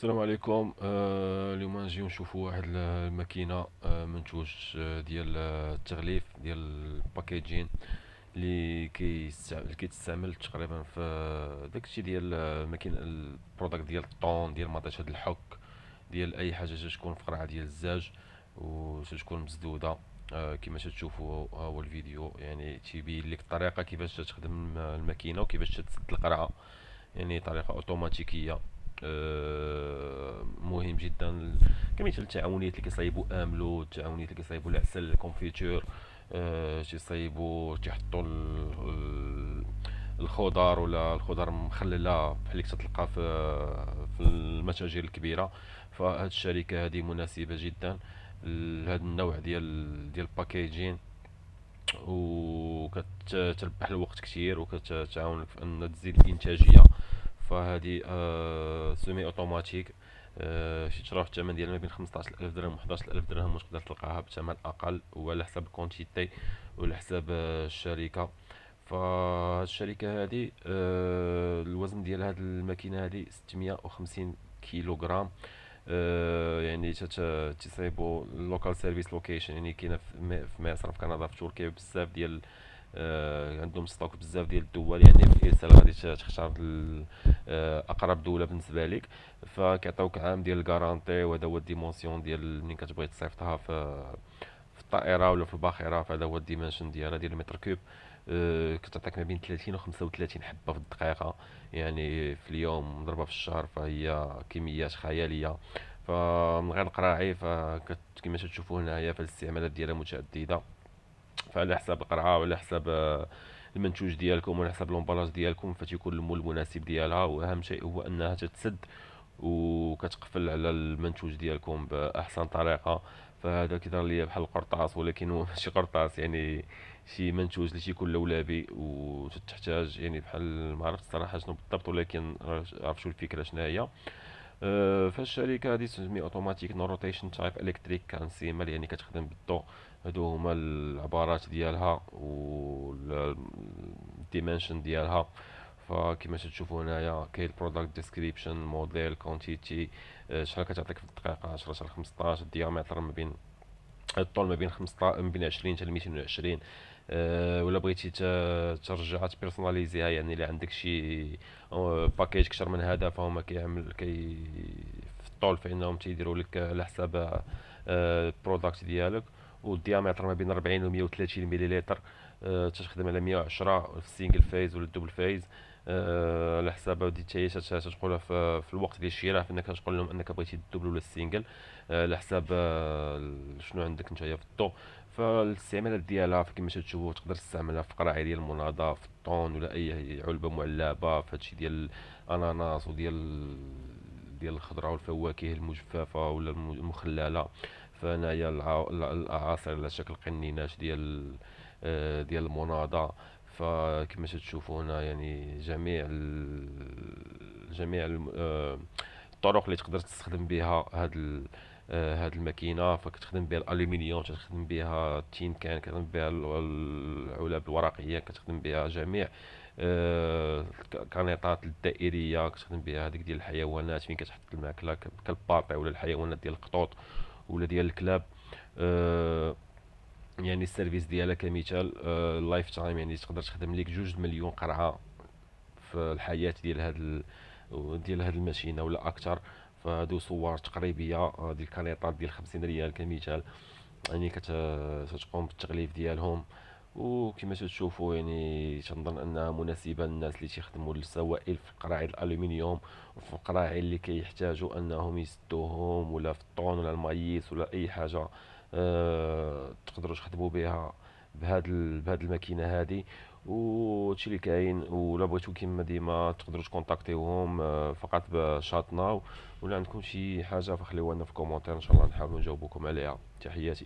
السلام عليكم. اليوم نجيو نشوفوا واحد الماكينه، منتوج ديال التغليف ديال الباكيجين اللي كيتستعمل تقريبا في داكشي ديال الماكينه البروداكت ديال الطون ديال مطيشه الحك ديال اي حاجه تكون في قرعه ديال الزاج وتكون مسدوده. كما تشوفوا ها هو الفيديو، يعني تيبين لك الطريقه كيفاش تخدم الماكينه وكيفاش تسد القرعه، يعني طريقة أوتوماتيكية. مهم جدا كمثل التعاونيات اللي كيصايبوا املو، التعاونيات اللي كيصايبوا العسل الكونفيتور، تيصايبوا تيحطوا الخضر ولا الخضر مخلله بحال اللي كتلقى في المتاجر الكبيره. فهاد الشركه هذه مناسبه جدا لهذا النوع ديال الباكيجين، وكتربح الوقت كتير وكتعاونك في ان تزيد الانتاجيه. فهذه سيمي اوتوماتيك. تيتراوح الثمن ديالها ما بين 15000 درهم و 11000 درهم، وتقدر تلقاها بثمن اقل وعلى حسب الكونتيتي وعلى حساب الشركه. فهاد الشركه هذه الوزن ديال هاد الماكينه هذه 650 كيلوغرام. يعني تيصايبوا لوكال سيرفيس لوكيشن، يعني كاينه في مصر، في كندا، في تركيا، بزاف ديال عندهم ستوك بزاف ديال الدول. يعني في الارسال غادي تختار اقرب دوله بالنسبه لك، فكيعطيوك عام ديال الكارانتي، وهذا هو الديمونسيون ديال منين كتبغي تصيفطها في الطائره ولا في الباخره. فهذا هو الديمنشن ديالها ديال المتر كوب. كتعطيك ما بين 30 و 35 حبه في الدقيقه، يعني في اليوم مضربه في الشهر، فهي كميات خياليه. فمن غير القراعي كما تشوفوا هنايا، فالاستعمالات ديالها متعدده، فعلى حساب القرعه وعلى حساب المنتوج ديالكم وعلى حساب لومبالاج ديالكم فتيكون المول المناسب ديالها. واهم شيء هو انها تتسد وكتقفل على المنتوج ديالكم باحسن طريقه. فهذا كيظهر ليا بحال القرطاس، ولكن هو ماشي قرطاس، يعني شي منتوج اللي تيكون لولبي وتحتاج، يعني بحال ما عرفت الصراحه شنو بالضبط، ولكن عرف شو الفكره شنو هي. فالشركه هذه تسمي اوتوماتيك نو روتيشن تايب الكتريك كانسيمال، يعني كتخدم بالضوء. هادو هما العبارات ديالها والديمنشن ديالها. فكما تشوفوا هنايا كاين البرودكت ديسكريبشن، موديل، كونتيتي، شحال كتعطيك في الدقيقه، 10 حتى ل 15. الديامتر ما بين الطول ما بين 15، ما بين 20 حتى ل 220. ولا بغيتي ترجعها تبيرسوناليزيها، يعني الا عندك شي باكيج اكثر من هذا، فهما كيعمل في الطول فانهم تيديروا لك على حساب البرودكت ديالك. والديامتر ما بين 40 و 130 مليلتر. تخدم على 110 في السينجل فيز ولا الدبل فيز. على حساب هادي حتى هي تدخلها في الوقت ديال الشراء، فانك تقول لهم انك بغيتي الدبل ولا السينجل، على حساب شنو عندك نتايا في الضو. فالاستعمالات ديالها كما تشوفوا تقدر تستعملها في قراعي ديال المناضة، في الطون، ولا اي علبه معلبه، في هادشي ديال الاناناس ديال الخضره والفواكه المجففه ولا المخلله. فهنايا الاعاصر على شكل قنينات ديال المناضة. فكما تشوفوا هنا، يعني الطرق اللي تقدر تستخدم بها هاد الماكينه. فكتخدم بها الالومنيوم، كتخدم بها التين كان، كتخدم بها العلب الورقيه، كتخدم بها جميع الكانيطات الدائريه، كتخدم بها هذيك ديال الحيوانات فين كتحط الماكله كالباطي، ولا الحيوانات ديال القطوط ولا ديال الكلاب. آه، يعني السيرفيس ديالها كمثال اللايف تايم، يعني تقدر تخدم لك 2 مليون قرعه في الحياه ديال هاد الماشينه ولا اكثر. فهادو صور تقريبيه ديال الكانيطات ديال 50 ريال كمثال، يعني كتقوم بالتغليف ديالهم. وكما تشوفوا يعني تنظن انها مناسبه للناس اللي تيخدموا السوائل في قراعي الالومنيوم، وفي القراعي اللي كيحتاجوا انهم يسدوهم، ولا في الطون ولا المايس ولا اي حاجه. تقدروا تخدموا بها بهاد الماكينه هذه. وهادشي اللي كاين. ولا بغيتو كيما ديما تقدروا تكونتاكتيوهم فقط بشات ناو. ولا عندكم شي حاجه فخليوها لنا في الكومونتير، ان شاء الله نحاولوا نجاوبكم عليها. تحياتي.